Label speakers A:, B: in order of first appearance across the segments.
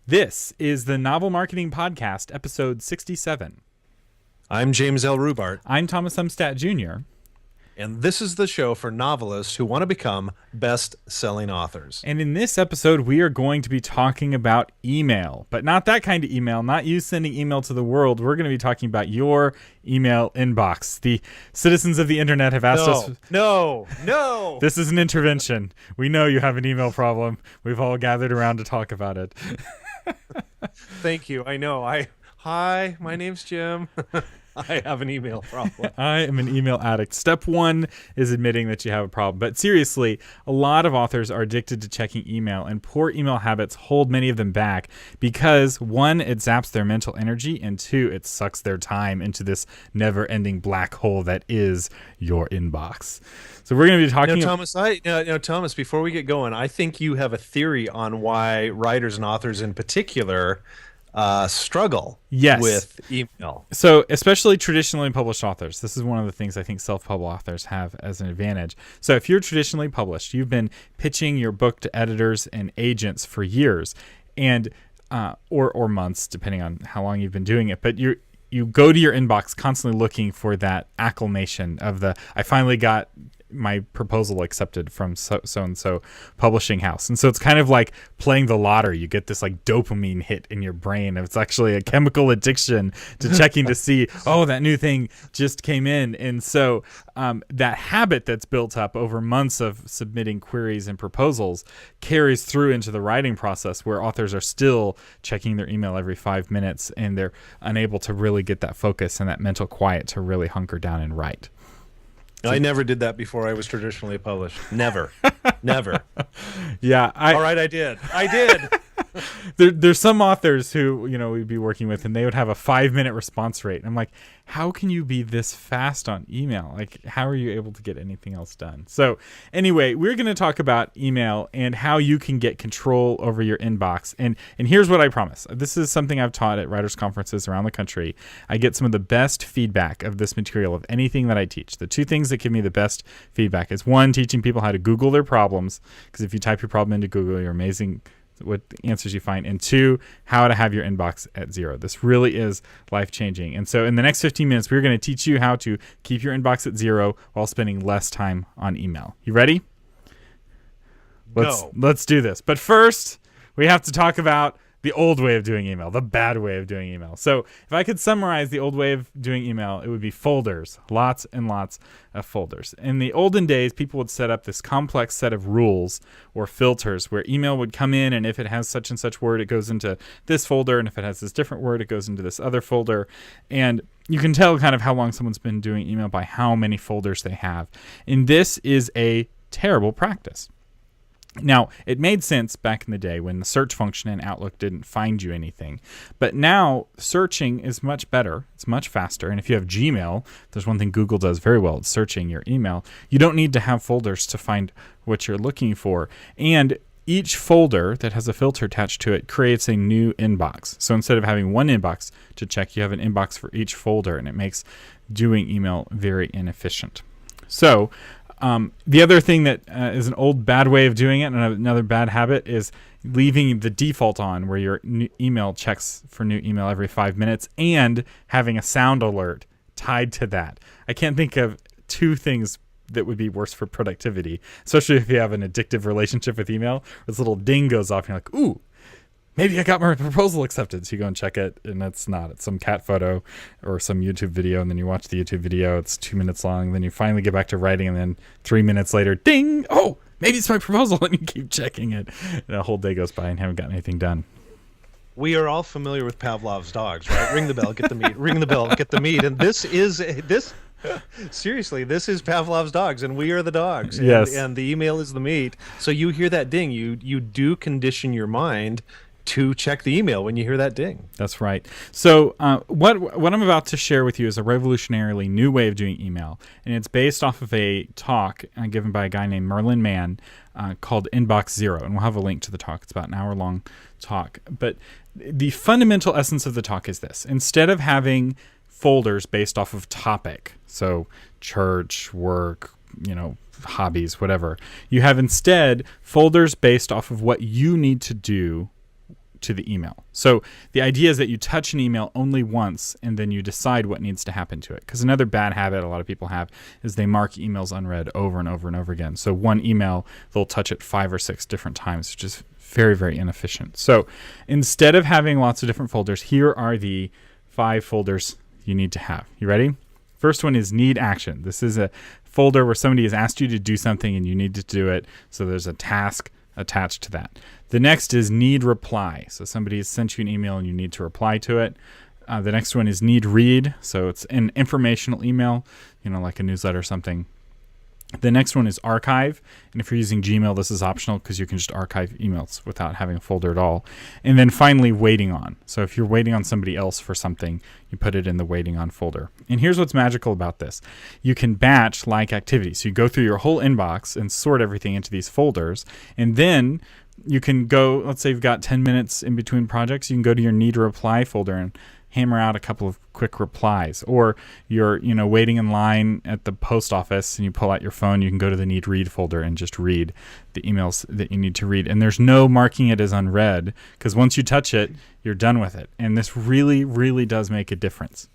A: This is the Novel Marketing Podcast, episode 67.
B: I'm James L. Rubart.
A: I'm Thomas Umstadt Jr.
B: And this is the show for novelists who want to become best-selling authors.
A: And in this episode, we are going to be talking about email, but not that kind of email, not you sending email to the world. We're going to be talking about your email inbox. The citizens of the internet have asked us...
B: No.
A: This is an intervention. We know you have an email problem. We've all gathered around to talk about it.
B: Thank you. I know. Hi, my name's Jim. I have an email problem.
A: I am an email addict. Step one is admitting that you have a problem. But seriously, a lot of authors are addicted to checking email, and poor email habits hold many of them back because, one, it zaps their mental energy, and two, it sucks their time into this never-ending black hole that is your inbox. So we're going to be talking...
B: Thomas, before we get going, I think you have a theory on why writers and authors in particular struggle with email.
A: So especially traditionally published authors, this is one of the things I think self-published authors have as an advantage. So if you're traditionally published, you've been pitching your book to editors and agents for years, and or months, depending on how long you've been doing it. But you go to your inbox constantly looking for that acclamation of the, I finally got my proposal accepted from so-and-so publishing house. And so it's kind of like playing the lottery. You get this like dopamine hit in your brain. It's actually a chemical addiction to checking to see, oh, that new thing just came in. And so that habit that's built up over months of submitting queries and proposals carries through into the writing process, where authors are still checking their email every 5 minutes, and they're unable to really get that focus and that mental quiet to really hunker down and write.
B: I never did that before I was traditionally published. Never.
A: Yeah.
B: All right, I did.
A: There's some authors who, we'd be working with, and they would have a 5-minute response rate. And I'm like, how can you be this fast on email? Like, how are you able to get anything else done? So anyway, we're going to talk about email and how you can get control over your inbox. And here's what I promise. This is something I've taught at writers' conferences around the country. I get some of the best feedback of this material of anything that I teach. The two things that give me the best feedback is, one, teaching people how to Google their problems, because if you type your problem into Google, you're amazing what answers you find, and two, how to have your inbox at zero. This really is life-changing. And so in the next 15 minutes, we're going to teach you how to keep your inbox at zero while spending less time on email. You ready? Let's do this. But first, we have to talk about the old way of doing email, the bad way of doing email. So if I could summarize the old way of doing email, it would be folders, lots and lots of folders. In the olden days, people would set up this complex set of rules or filters where email would come in, and if it has such and such word, it goes into this folder, and if it has this different word, it goes into this other folder. And you can tell kind of how long someone's been doing email by how many folders they have. And this is a terrible practice. Now, it made sense back in the day when the search function in Outlook didn't find you anything. But now searching is much better. It's much faster. And if you have Gmail, there's one thing Google does very well. It's searching your email. You don't need to have folders to find what you're looking for. And each folder that has a filter attached to it creates a new inbox. So instead of having one inbox to check, you have an inbox for each folder, and it makes doing email very inefficient. So the other thing that is an old bad way of doing it, and another bad habit, is leaving the default on, where your new email checks for new email every 5 minutes, and having a sound alert tied to that. I can't think of two things that would be worse for productivity, especially if you have an addictive relationship with email. This little ding goes off, and you're like, ooh, maybe I got my proposal accepted. So you go and check it, and it's not. It's some cat photo or some YouTube video, and then you watch the YouTube video. It's 2 minutes long. Then you finally get back to writing, and then 3 minutes later, ding! Oh, maybe it's my proposal. Let me keep checking it. And a whole day goes by and haven't gotten anything done.
B: We are all familiar with Pavlov's dogs, right? Ring the bell, get the meat. Ring the bell, get the meat. And seriously, this is Pavlov's dogs, and we are the dogs.
A: Yes.
B: And the email is the meat. So you hear that ding. You do condition your mind to check the email when you hear that ding.
A: That's right. So what I'm about to share with you is a revolutionarily new way of doing email, and it's based off of a talk given by a guy named Merlin Mann called Inbox Zero, and we'll have a link to the talk. It's about an hour-long talk. But the fundamental essence of the talk is this. Instead of having folders based off of topic, so church, work, hobbies, whatever, you have instead folders based off of what you need to do to the email. So the idea is that you touch an email only once and then you decide what needs to happen to it. Because another bad habit a lot of people have is they mark emails unread over and over and over again. So one email, they'll touch it 5 or 6 different times, which is very, very inefficient. So instead of having lots of different folders, here are the 5 folders you need to have. You ready? First one is need action. This is a folder where somebody has asked you to do something and you need to do it. So there's a task attached to that. The next is need reply. So somebody has sent you an email and you need to reply to it. The next one is need read. So it's an informational email, like a newsletter or something. The next one is archive. And if you're using Gmail, this is optional because you can just archive emails without having a folder at all. And then finally, waiting on. So if you're waiting on somebody else for something, you put it in the waiting on folder. And here's what's magical about this. You can batch like activities. So you go through your whole inbox and sort everything into these folders. And then you can go, let's say you've got 10 minutes in between projects, you can go to your need reply folder and hammer out a couple of quick replies. Or you're waiting in line at the post office and you pull out your phone, you can go to the need read folder and just read the emails that you need to read. And there's no marking it as unread because once you touch it, you're done with it. And this really, really does make a difference.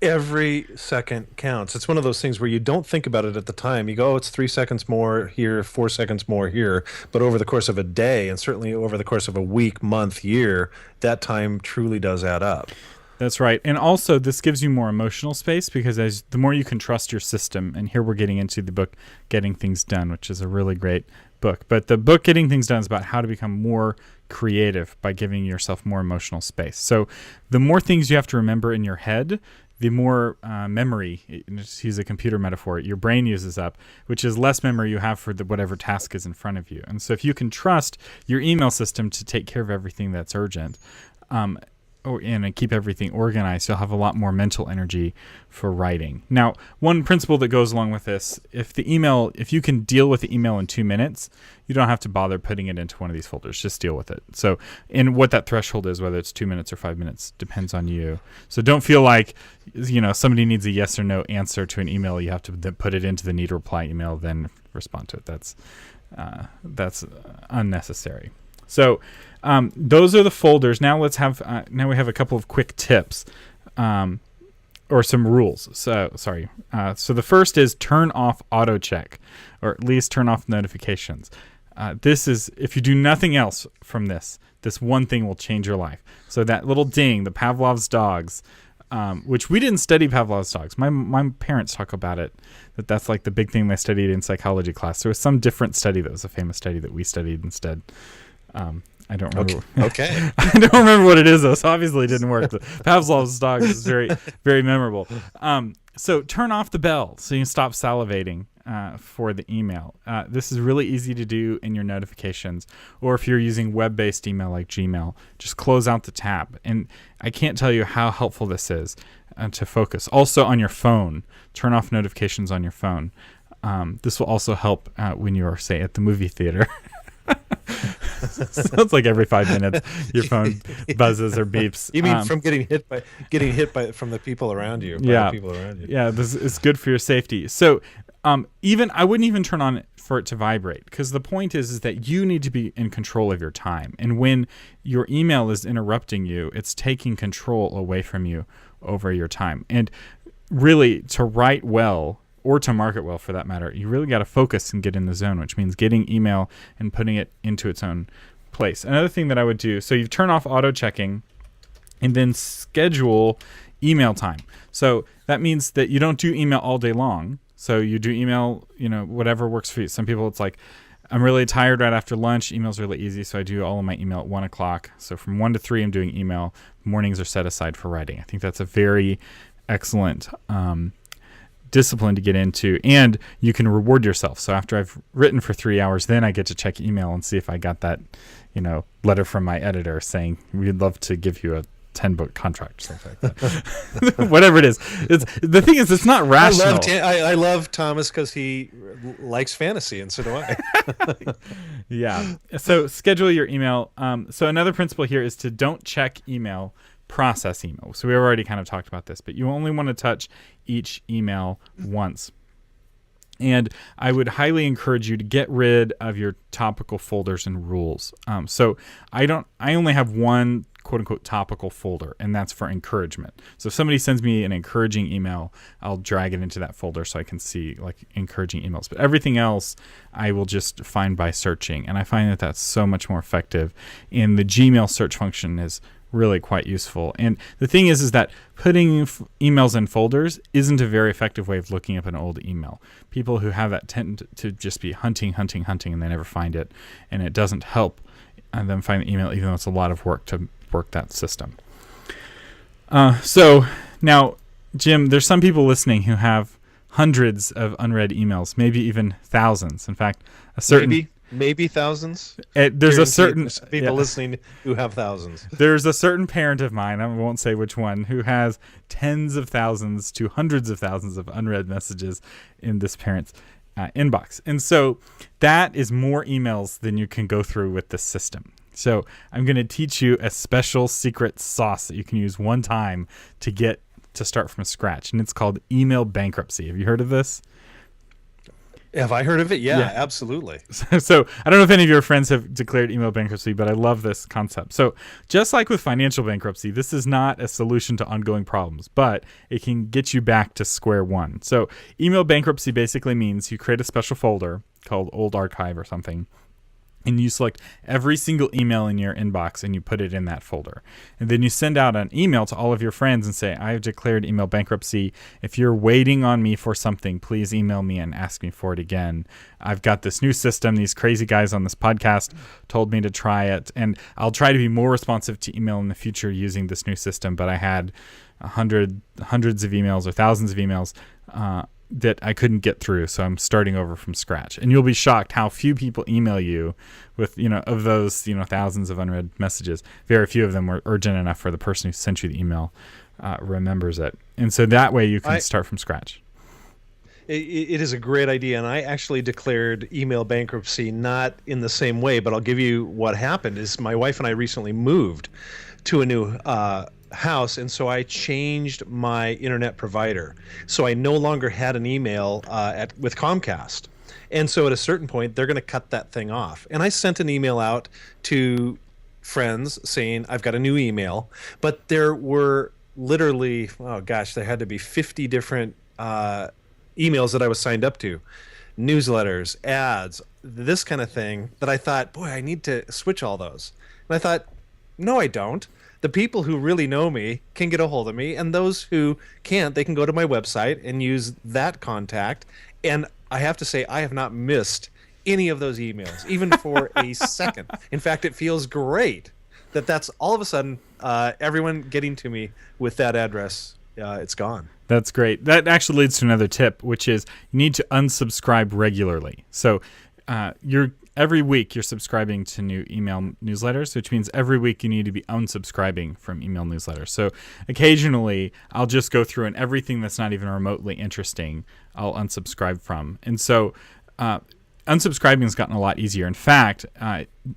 B: Every second counts. It's one of those things where you don't think about it at the time. You go, oh, it's 3 seconds more here, 4 seconds more here. But over the course of a day, and certainly over the course of a week, month, year, that time truly does add up.
A: That's right. And also, this gives you more emotional space because the more you can trust your system, and here we're getting into the book Getting Things Done, which is a really great book. But the book Getting Things Done is about how to become more creative by giving yourself more emotional space. So the more things you have to remember in your head, the more memory, just use a computer metaphor, your brain uses up, which is less memory you have for whatever task is in front of you. And so if you can trust your email system to take care of everything that's urgent, and keep everything organized, you'll have a lot more mental energy for writing. Now, one principle that goes along with this, if you can deal with the email in 2 minutes, you don't have to bother putting it into one of these folders. Just deal with it. So, and what that threshold is, whether it's 2 minutes or 5 minutes, depends on you. So don't feel like, somebody needs a yes or no answer to an email. You have to then put it into the need reply email, then respond to it. That's unnecessary. So those are the folders. Now we have a couple of quick tips or some rules. So the first is turn off auto check, or at least turn off notifications. This is, if you do nothing else from this one thing will change your life. So that little ding, the Pavlov's dogs, which we didn't study Pavlov's dogs. My parents talk about it, that's like the big thing they studied in psychology class. There was some different study that was a famous study that we studied instead. I don't remember.
B: Okay.
A: I don't remember what it is, though. So obviously it didn't work. The Pavlov's dog is very, very memorable. So turn off the bell so you can stop salivating for the email. This is really easy to do in your notifications, or if you're using web-based email like Gmail, just close out the tab. And I can't tell you how helpful this is to focus. Also on your phone, turn off notifications on your phone. This will also help when you are, say, at the movie theater. Sounds like every 5 minutes your phone buzzes or beeps.
B: You mean from getting hit by from the people around you?
A: Yeah,
B: the people around you.
A: Yeah. This is good for your safety. So I wouldn't even turn on for it to vibrate, because the point is that you need to be in control of your time. And when your email is interrupting you, it's taking control away from you over your time. And really, to write well, or to market well for that matter, you really got to focus and get in the zone, which means getting email and putting it into its own place. Another thing that I would do, so you turn off auto checking and then schedule email time. So that means that you don't do email all day long. So you do email, whatever works for you. Some people, it's like, I'm really tired right after lunch. Email's really easy, so I do all of my email at 1 o'clock. So from 1 to 3, I'm doing email. Mornings are set aside for writing. I think that's a very excellent discipline to get into, and you can reward yourself. So after I've written for 3 hours, then I get to check email and see if I got that, letter from my editor saying we'd love to give you a 10-book contract, something like that. Whatever it is. The thing is, it's not rational.
B: I love Thomas because he likes fantasy, and so do I.
A: Yeah. So schedule your email. So another principle here is to don't check email, process email. So we already kind of talked about this, but you only want to touch each email once. And I would highly encourage you to get rid of your topical folders and rules. So I only have one quote unquote topical folder, and that's for encouragement. So if somebody sends me an encouraging email, I'll drag it into that folder so I can see like encouraging emails. But everything else I will just find by searching. And I find that that's so much more effective. And the Gmail search function is really quite useful. And the thing is that putting emails in folders isn't a very effective way of looking up an old email. People who have that tend to just be hunting, and they never find it. And it doesn't help them find the email, even though it's a lot of work to work that system. So now, Jim, there's some people listening who have hundreds of unread emails, maybe even thousands. In fact, a certain...
B: Maybe thousands.
A: There's a certain
B: people listening who have thousands.
A: There's a certain parent of mine, I won't say which one, who has tens of thousands to hundreds of thousands of unread messages in this parent's inbox. And so that is more emails than you can go through with this system. So I'm going to teach you a special secret sauce that you can use one time to start from scratch. And it's called email bankruptcy. Have you heard of this?
B: Have I heard of it? Yeah, absolutely.
A: So I don't know if any of your friends have declared email bankruptcy, but I love this concept. So just like with financial bankruptcy, this is not a solution to ongoing problems, but it can get you back to square one. So email bankruptcy basically means you create a special folder called Old Archive or something, and you select every single email in your inbox and you put it in that folder. And then you send out an email to all of your friends and say, I have declared email bankruptcy. If you're waiting on me for something, please email me and ask me for it again. I've got this new system. These crazy guys on this podcast told me to try it. And I'll try to be more responsive to email in the future using this new system. But I had hundreds of emails or thousands of emails that I couldn't get through, so I'm starting over from scratch. And you'll be shocked how few people email you with, of those, thousands of unread messages. Very few of them were urgent enough for the person who sent you the email remembers it. And so that way you can start from scratch.
B: It is a great idea, and I actually declared email bankruptcy not in the same way, but I'll give you what happened. Is my wife and I recently moved to a new house, and so I changed my internet provider. So I no longer had an email with Comcast. And so at a certain point, they're going to cut that thing off. And I sent an email out to friends saying, I've got a new email. But there were literally, there had to be 50 different emails that I was signed up to. Newsletters, ads, this kind of thing, that I thought, boy, I need to switch all those. And I thought, no, I don't. The people who really know me can get a hold of me, and those who can't, they can go to my website and use that contact. And I have to say, I have not missed any of those emails, even for a second. In fact, it feels great that that's all of a sudden everyone getting to me with that address. It's gone.
A: That's great. That actually leads to another tip, which is you need to unsubscribe regularly. So every week you're subscribing to new email newsletters, which means every week you need to be unsubscribing from email newsletters. So occasionally I'll just go through and everything that's not even remotely interesting, I'll unsubscribe from. And so unsubscribing has gotten a lot easier. In fact,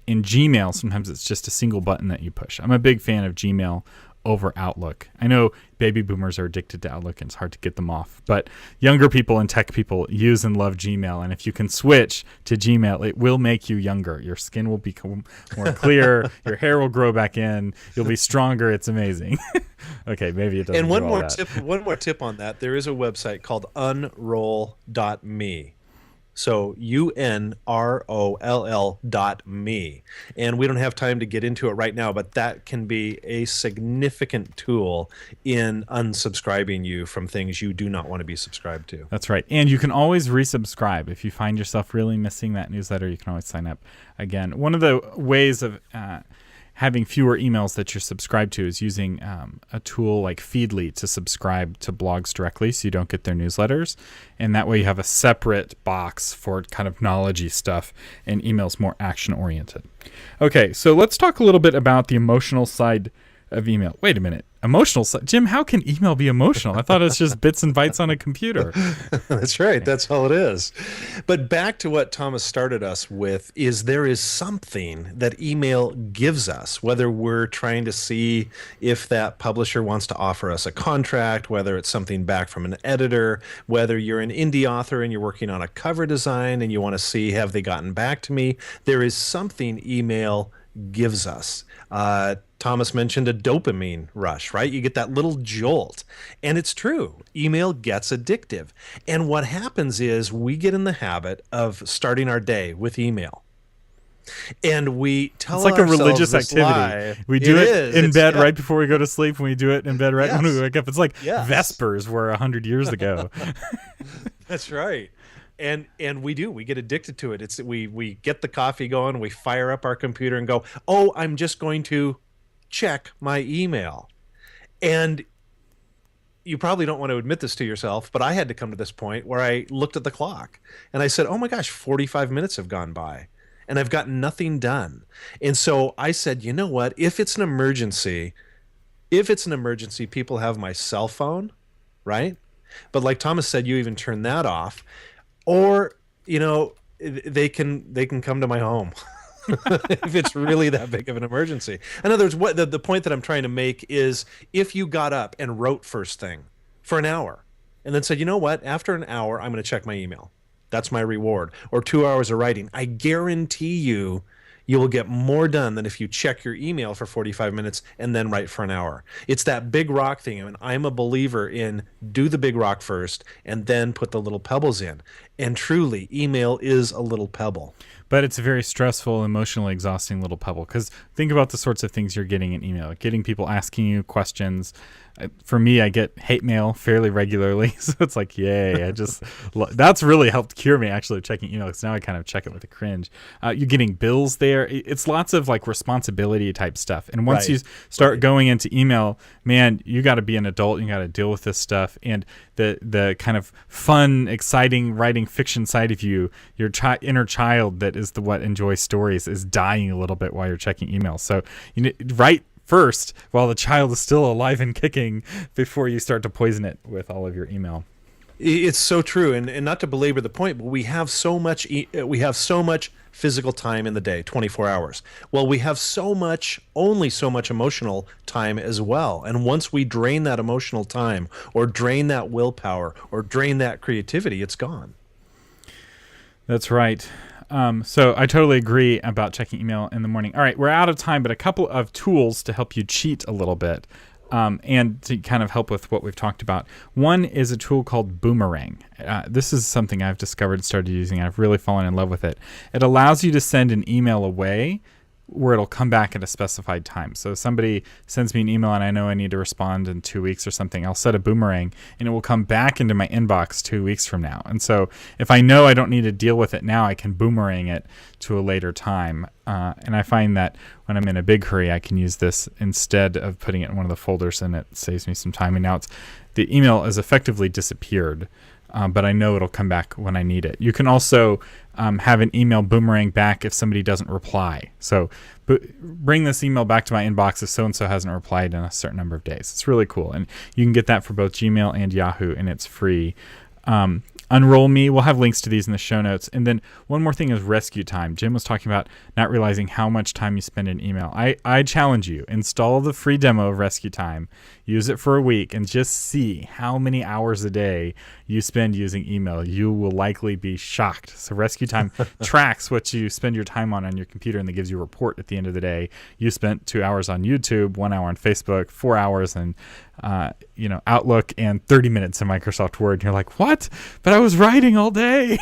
A: in Gmail, sometimes it's just a single button that you push. I'm a big fan of Gmail over Outlook. I know baby boomers are addicted to Outlook and it's hard to get them off, but younger people and tech people use and love Gmail. And if you can switch to Gmail, it will make you younger. Your skin will become more clear. Your hair will grow back in. You'll be stronger. It's amazing. Okay, maybe it doesn't.
B: And one more tip on that. There is a website called unroll.me. So unroll.me. And we don't have time to get into it right now, but that can be a significant tool in unsubscribing you from things you do not want to be subscribed to.
A: That's right. And you can always resubscribe. If you find yourself really missing that newsletter, you can always sign up again. One of the ways of having fewer emails that you're subscribed to is using a tool like Feedly to subscribe to blogs directly so you don't get their newsletters. And that way you have a separate box for kind of knowledge-y stuff and emails more action-oriented. Okay, so let's talk a little bit about the emotional side of email. Wait a minute. Emotional. Jim, how can email be emotional? I thought it's just bits and bytes on a computer.
B: That's right. That's all it is. But back to what Thomas started us with is there is something that email gives us, whether we're trying to see if that publisher wants to offer us a contract, whether it's something back from an editor, whether you're an indie author and you're working on a cover design and you want to see, have they gotten back to me? There is something email gives us. Thomas mentioned a dopamine rush, right? You get that little jolt. And it's true. Email gets addictive. And what happens is we get in the habit of starting our day with email. And we tell
A: ourselves it's like a religious activity.
B: Lie.
A: We do it in bed right before we go to sleep, and we do it in bed right when we wake up. It's like Vespers were 100 years ago.
B: That's right. And we get addicted to it. We get the coffee going, we fire up our computer and go, oh, I'm just going to check my email. And you probably don't want to admit this to yourself, but I had to come to this point where I looked at the clock and I said, oh my gosh, 45 minutes have gone by and I've got nothing done. And so I said, you know what, if it's an emergency, people have my cell phone, right? But like Thomas said, you even turn that off. Or, they can come to my home if it's really that big of an emergency. In other words, what the point that I'm trying to make is if you got up and wrote first thing for an hour and then said, you know what, after an hour, I'm going to check my email. That's my reward. Or 2 hours of writing. I guarantee you will get more done than if you check your email for 45 minutes and then write for an hour. It's that big rock thing. I mean, I'm a believer in do the big rock first and then put the little pebbles in. And truly, email is a little pebble.
A: But it's a very stressful, emotionally exhausting little pebble. Because think about the sorts of things you're getting in email. Getting people asking you questions. For me, I get hate mail fairly regularly. So it's like, yay. That's really helped cure me, actually, checking email. Because now I kind of check it with a cringe. You're getting bills there. It's lots of like responsibility type stuff. And once you start going into email, man, you got to be an adult. You got to deal with this stuff. And the kind of fun, exciting writing fiction side of you, your inner child that is what enjoys stories, is dying a little bit while you're checking email. So write first while the child is still alive and kicking before you start to poison it with all of your email.
B: It's so true, and not to belabor the point, but we have so much physical time in the day, 24 hours. Well, we have only so much emotional time as well. And once we drain that emotional time or drain that willpower or drain that creativity, it's gone.
A: That's right. So I totally agree about checking email in the morning. All right, we're out of time, but a couple of tools to help you cheat a little bit. And to kind of help with what we've talked about. One is a tool called Boomerang. This is something I've discovered and started using. I've really fallen in love with it. It allows you to send an email away where it'll come back at a specified time. So if somebody sends me an email and I know I need to respond in 2 weeks or something, I'll set a boomerang and it will come back into my inbox 2 weeks from now. And so if I know I don't need to deal with it now, I can boomerang it to a later time. And I find that when I'm in a big hurry, I can use this instead of putting it in one of the folders, and it saves me some time. And now the email is effectively disappeared. But I know it'll come back when I need it. You can also have an email boomerang back if somebody doesn't reply. So bring this email back to my inbox if so-and-so hasn't replied in a certain number of days. It's really cool. And you can get that for both Gmail and Yahoo, and it's free. Unroll Me. We'll have links to these in the show notes. And then one more thing is rescue time. Jim was talking about not realizing how much time you spend in email. I challenge you, install the free demo of rescue time, use it for a week, and just see how many hours a day you spend using email. You will likely be shocked. So rescue time tracks what you spend your time on your computer, and it gives you a report at the end of the day. You spent 2 hours on YouTube, 1 hour on Facebook, 4 hours in Outlook, and 30 minutes in Microsoft Word. And you're like, what? But I was writing all day.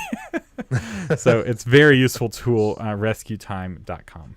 A: So it's a very useful tool, rescuetime.com.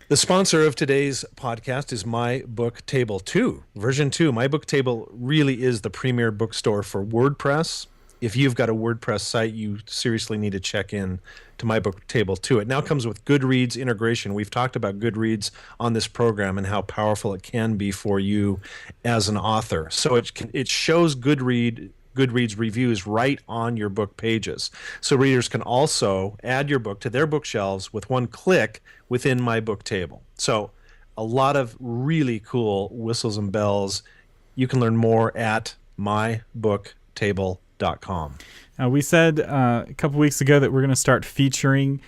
B: The sponsor of today's podcast is MyBookTable 2, version 2. MyBookTable really is the premier bookstore for WordPress. If you've got a WordPress site, you seriously need to check in to MyBookTable 2. It now comes with GoodReads integration. We've talked about GoodReads on this program and how powerful it can be for you as an author. So it shows Goodreads reviews right on your book pages. So readers can also add your book to their bookshelves with one click within MyBookTable. So a lot of really cool whistles and bells. You can learn more at MyBookTable.com.
A: We said a couple weeks ago that we're going to start featuring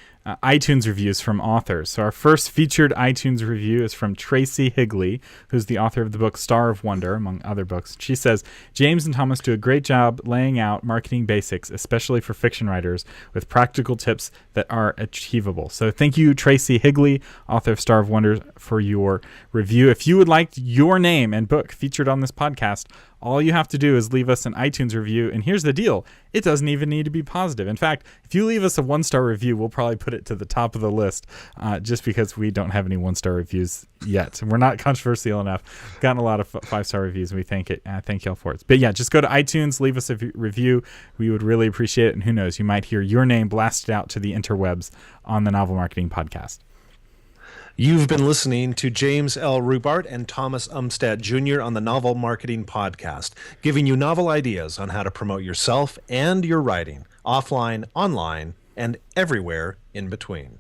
A: iTunes reviews from authors. So our first featured iTunes review is from Tracy Higley, who's the author of the book Star of Wonder, among other books. She says, James and Thomas do a great job laying out marketing basics, especially for fiction writers, with practical tips that are achievable. So thank you, Tracy Higley, author of Star of Wonder, for your review. If you would like your name and book featured on this podcast, all you have to do is leave us an iTunes review, and here's the deal. It doesn't even need to be positive. In fact, if you leave us a 1-star review, we'll probably put it to the top of the list just because we don't have any 1-star reviews yet. We're not controversial enough. We've gotten a lot of 5-star reviews, and we thank y'all for it. But yeah, just go to iTunes, leave us a review. We would really appreciate it, and who knows, you might hear your name blasted out to the interwebs on the Novel Marketing Podcast.
B: You've been listening to James L. Rupert and Thomas Umstattd Jr. on the Novel Marketing Podcast, giving you novel ideas on how to promote yourself and your writing, offline, online, and everywhere in between.